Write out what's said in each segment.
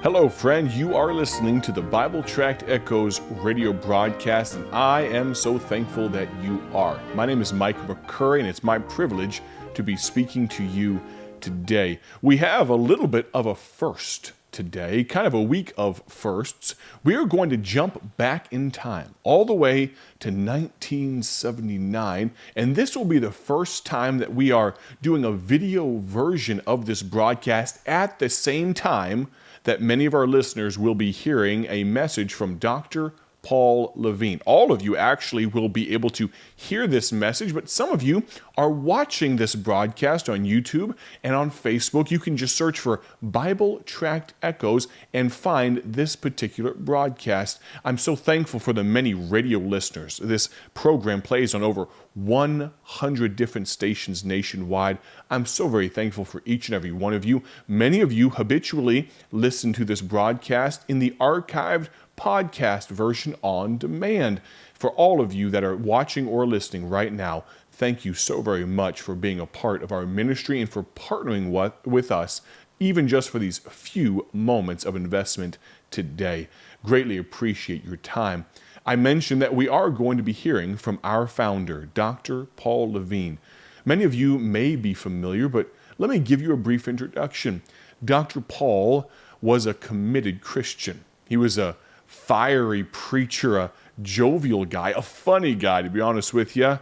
Hello, friend. You are listening to the Bible Tract Echoes radio broadcast, and I am so thankful that you are. My name is Mike McCurry, and it's my privilege to be speaking to you today. We have a little bit of a first today, kind of a week of firsts. We are going to jump back in time, all the way to 1979, and this will be the first time that we are doing a video version of this broadcast at the same time that many of our listeners will be hearing a message from Dr. Paul Levin. All of you actually will be able to hear this message, but some of you are watching this broadcast on YouTube and on Facebook. You can just search for Bible Tract Echoes and find this particular broadcast. I'm so thankful for the many radio listeners. This program plays on over 100 different stations nationwide. I'm so very thankful for each and every one of you. Many of you habitually listen to this broadcast in the archived podcast version on demand. For all of you that are watching or listening right now, thank you so very much for being a part of our ministry and for partnering with us, even just for these few moments of investment today. Greatly appreciate your time. I mentioned that we are going to be hearing from our founder, Dr. Paul Levin. Many of you may be familiar, but let me give you a brief introduction. Dr. Paul was a committed Christian. He was a fiery preacher, a jovial guy, a funny guy, to be honest with you,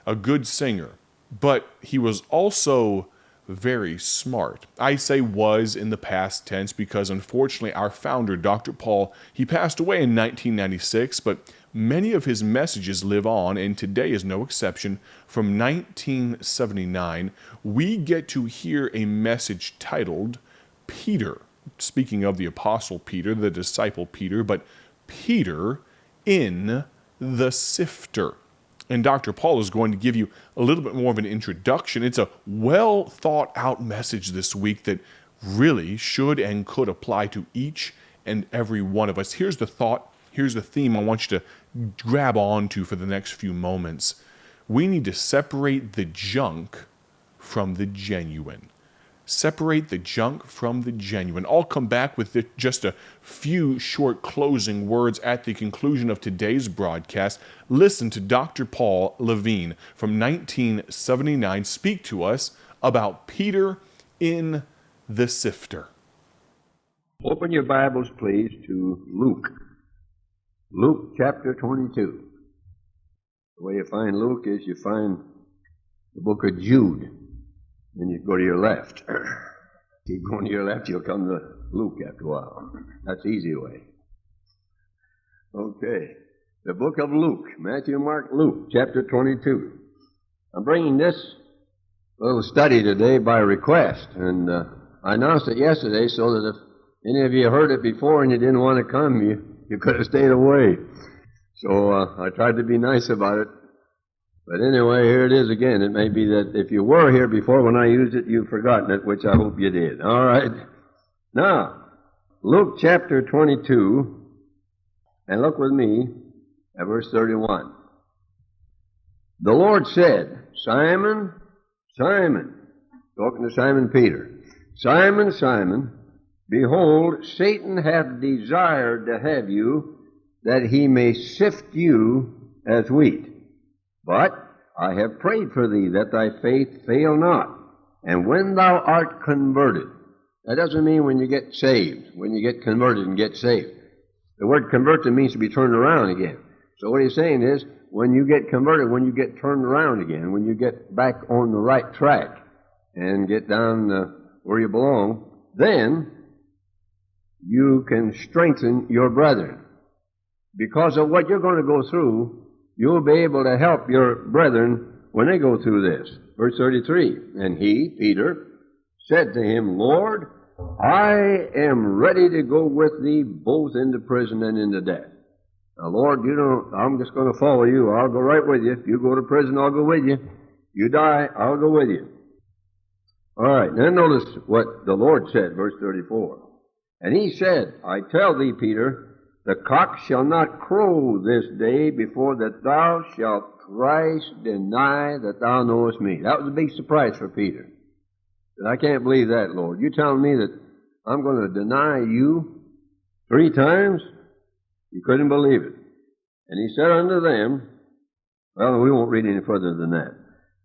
a good singer. But he was also very smart. I say was in the past tense because unfortunately our founder, Dr. Paul, he passed away in 1996, but many of his messages live on, and today is no exception. From 1979, we get to hear a message titled Peter. Speaking of the Apostle Peter, the disciple Peter, but Peter in the sifter. And Dr. Paul is going to give you a little bit more of an introduction. It's a well thought out message this week that really should and could apply to each and every one of us. Here's the thought, here's the theme I want you to grab onto for the next few moments. We need to separate the junk from the genuine. Separate the junk from the genuine. I'll come back with just a few short closing words at the conclusion of today's broadcast. Listen to Dr. Paul Levin from 1979 speak to us about Peter in the sifter. Open your Bibles, please, to Luke. Luke chapter 22. The way you find Luke is you find the book of Jude. Then you go to your left. Keep going to your left, you'll come to Luke after a while. That's the easy way. Okay. The book of Luke. Matthew, Mark, Luke, chapter 22. I'm bringing this little study today by request. And I announced it yesterday so that if any of you heard it before and you didn't want to come, you could have stayed away. So I tried to be nice about it. But anyway, here it is again. It may be that if you were here before when I used it, you've forgotten it, which I hope you did. All right. Now, Luke chapter 22, and look with me at verse 31. The Lord said, Simon, Simon, talking to Simon Peter, Simon, Simon, behold, Satan hath desired to have you, that he may sift you as wheat. But I have prayed for thee, that thy faith fail not. And when thou art converted, that doesn't mean when you get saved, when you get converted and get saved. The word converted means to be turned around again. So what he's saying is, when you get converted, when you get turned around again, when you get back on the right track and get down where you belong, then you can strengthen your brethren. Because of what you're going to go through, you'll be able to help your brethren when they go through this. Verse 33, and he, Peter, said to him, Lord, I am ready to go with thee both into prison and into death. Now, Lord, I'm just going to follow you. I'll go right with you. If you go to prison, I'll go with you. You die, I'll go with you. All right, now notice what the Lord said, verse 34. And he said, I tell thee, Peter, the cock shall not crow this day before that thou shalt thrice deny that thou knowest me. That was a big surprise for Peter. I can't believe that, Lord. You're telling me that I'm going to deny you 3 times, he couldn't believe it. And he said unto them, well, we won't read any further than that.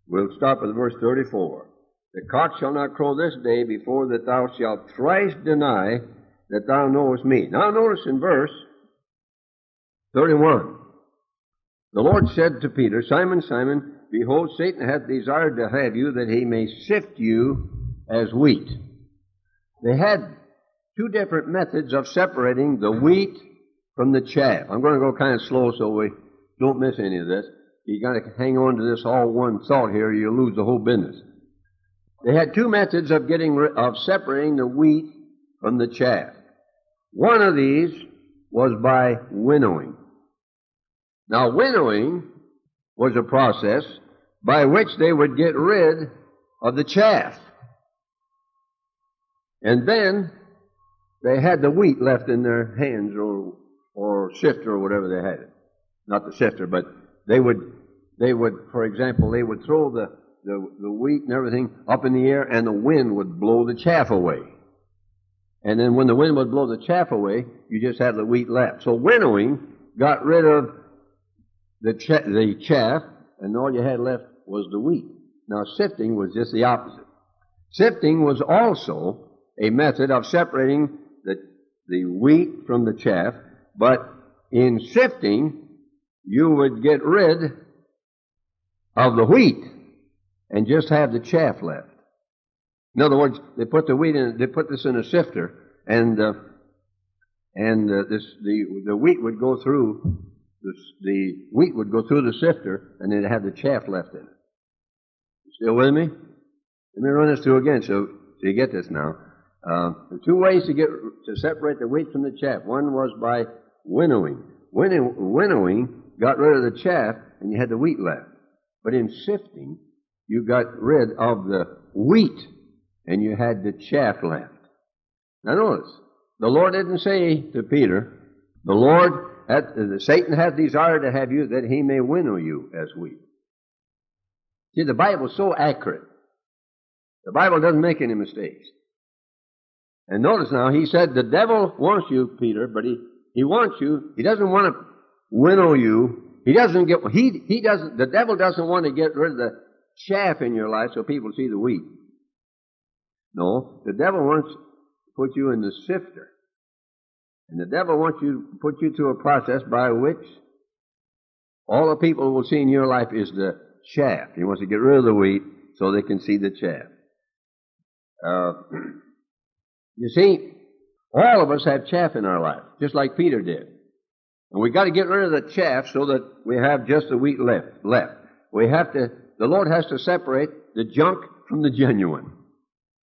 We'll stop at verse 34. The cock shall not crow this day before that thou shalt thrice deny that thou knowest me. Now notice in verse 31. The Lord said to Peter, Simon, Simon, behold, Satan hath desired to have you, that he may sift you as wheat. They had 2 different methods of separating the wheat from the chaff. I'm going to go kind of slow so we don't miss any of this. You got to hang on to this all one thought here, or you'll lose the whole business. They had 2 methods of separating the wheat from the chaff. One of these was by winnowing. Now, winnowing was a process by which they would get rid of the chaff. And then they had the wheat left in their hands or sifter or whatever they had it. Not the sifter, but they would, for example, they would throw the wheat and everything up in the air, and the wind would blow the chaff away. And then when the wind would blow the chaff away, you just had the wheat left. So winnowing got rid of the chaff, and all you had left was the wheat. Now sifting was just the opposite. Sifting was also a method of separating the wheat from the chaff, but in sifting, you would get rid of the wheat and just have the chaff left. In other words, they put the wheat in. They put this in a sifter, and the wheat would go through. The wheat would go through the sifter, and then it had the chaff left in it. You still with me? Let me run this through again, so you get this now. There are 2 ways to separate the wheat from the chaff. One was by winnowing. Winnowing got rid of the chaff, and you had the wheat left. But in sifting, you got rid of the wheat, and you had the chaff left. Now notice, the Lord didn't say to Peter, Satan hath desired to have you, that he may winnow you as wheat. See, the Bible's so accurate. The Bible doesn't make any mistakes. And notice now, he said, the devil wants you, Peter, but he wants you. He doesn't want to winnow you. The devil doesn't want to get rid of the chaff in your life so people see the wheat. No, the devil wants to put you in the sifter. And the devil wants to put you through a process by which all the people will see in your life is the chaff. He wants to get rid of the wheat so they can see the chaff. You see, all of us have chaff in our life, just like Peter did. And we've got to get rid of the chaff so that we have just the wheat left. The Lord has to separate the junk from the genuine.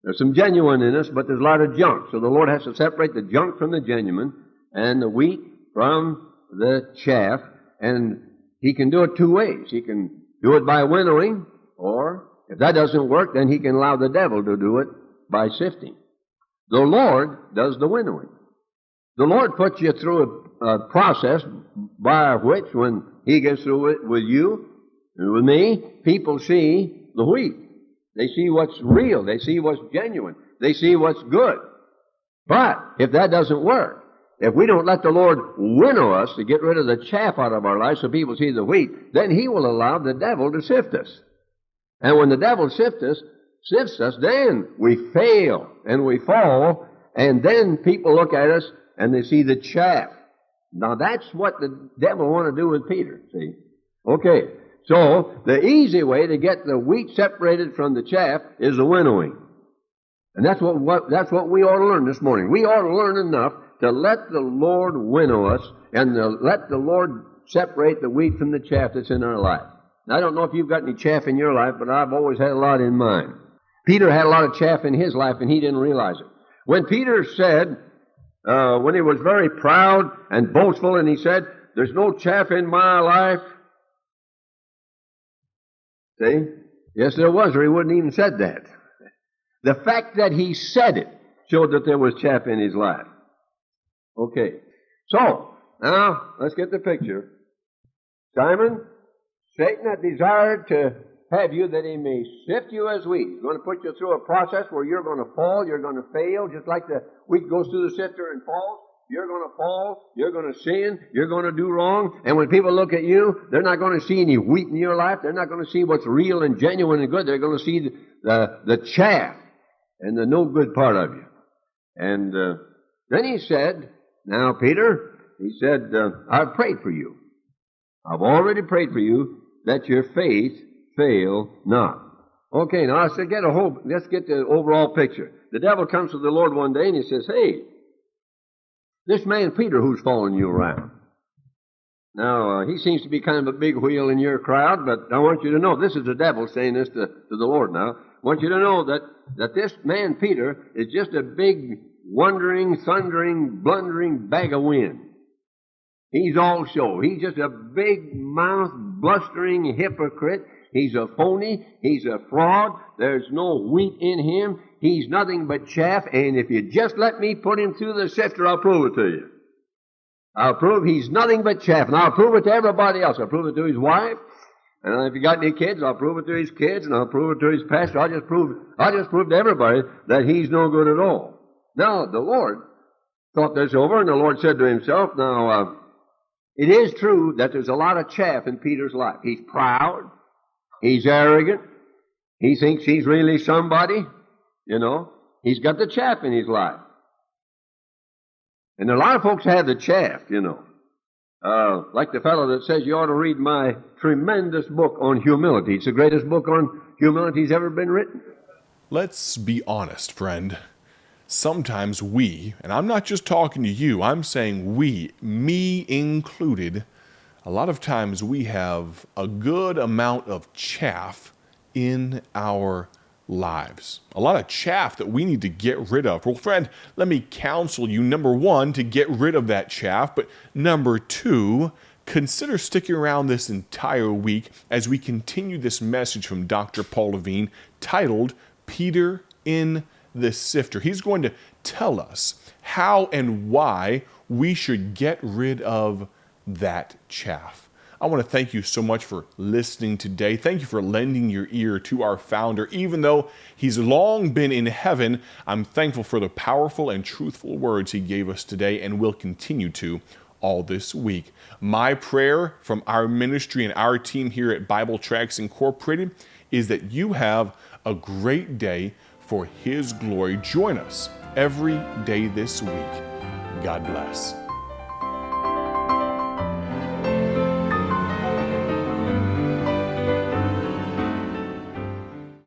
There's some genuine in us, but there's a lot of junk. So the Lord has to separate the junk from the genuine and the wheat from the chaff. And He can do it 2 ways. He can do it by winnowing, or if that doesn't work, then He can allow the devil to do it by sifting. The Lord does the winnowing. The Lord puts you through a process by which, when He gets through it with you and with me, people see the wheat. They see what's real. They see what's genuine. They see what's good. But if that doesn't work, if we don't let the Lord winnow us to get rid of the chaff out of our lives so people see the wheat, then He will allow the devil to sift us. And when the devil sifts us, then we fail and we fall, and then people look at us and they see the chaff. Now that's what the devil wanted to do with Peter, see? Okay, so the easy way to get the wheat separated from the chaff is the winnowing. And that's what we ought to learn this morning. We ought to learn enough to let the Lord winnow us and let the Lord separate the wheat from the chaff that's in our life. Now, I don't know if you've got any chaff in your life, but I've always had a lot in mine. Peter had a lot of chaff in his life, and he didn't realize it. When Peter said, when he was very proud and boastful, and he said, there's no chaff in my life. See? Yes, there was, or he wouldn't even said that. The fact that he said it showed that there was chaff in his life. Okay. So, now, let's get the picture. Simon, Satan had desired to have you that he may sift you as wheat. He's going to put you through a process where you're going to fall, you're going to fail, just like the wheat goes through the sifter and falls. you're going to fall, you're going to sin, you're going to do wrong. And when people look at you, they're not going to see any wheat in your life. They're not going to see what's real and genuine and good. They're going to see the chaff and the no good part of you. And then he said, now, Peter, he said, I've prayed for you. I've already prayed for you that your faith fail not. Okay, now let's get the overall picture. The devil comes to the Lord one day and he says, hey, this man Peter who's following you around. Now, he seems to be kind of a big wheel in your crowd, but I want you to know, this is the devil saying this to the Lord now. I want you to know that this man Peter is just a big, wandering, thundering, blundering bag of wind. He's all show. He's just a big mouth, blustering hypocrite. He's a phony. He's a fraud. There's no wheat in him. He's nothing but chaff. And if you just let me put him through the sifter, I'll prove it to you. I'll prove he's nothing but chaff. And I'll prove it to everybody else. I'll prove it to his wife. And if you got any kids, I'll prove it to his kids. And I'll prove it to his pastor. I'll just prove to everybody that he's no good at all. Now, the Lord thought this over, and the Lord said to himself, now, it is true that there's a lot of chaff in Peter's life. He's proud. He's arrogant. He thinks he's really somebody. You know, he's got the chaff in his life. And a lot of folks have the chaff, you know. Like the fellow that says you ought to read my tremendous book on humility. It's the greatest book on humility that's ever been written. Let's be honest, friend. Sometimes we, and I'm not just talking to you, I'm saying we, me included, a lot of times we have a good amount of chaff in our lives. A lot of chaff that we need to get rid of. Well, friend, let me counsel you, number one, to get rid of that chaff, but number two, consider sticking around this entire week as we continue this message from Dr. Paul Levin titled, Peter in the Sifter. He's going to tell us how and why we should get rid of that chaff. I want to thank you so much for listening today. Thank you for lending your ear to our founder. Even though he's long been in heaven, I'm thankful for the powerful and truthful words he gave us today and will continue to all this week. My prayer from our ministry and our team here at Bible Tracts Incorporated is that you have a great day for His glory. Join us every day this week. God bless.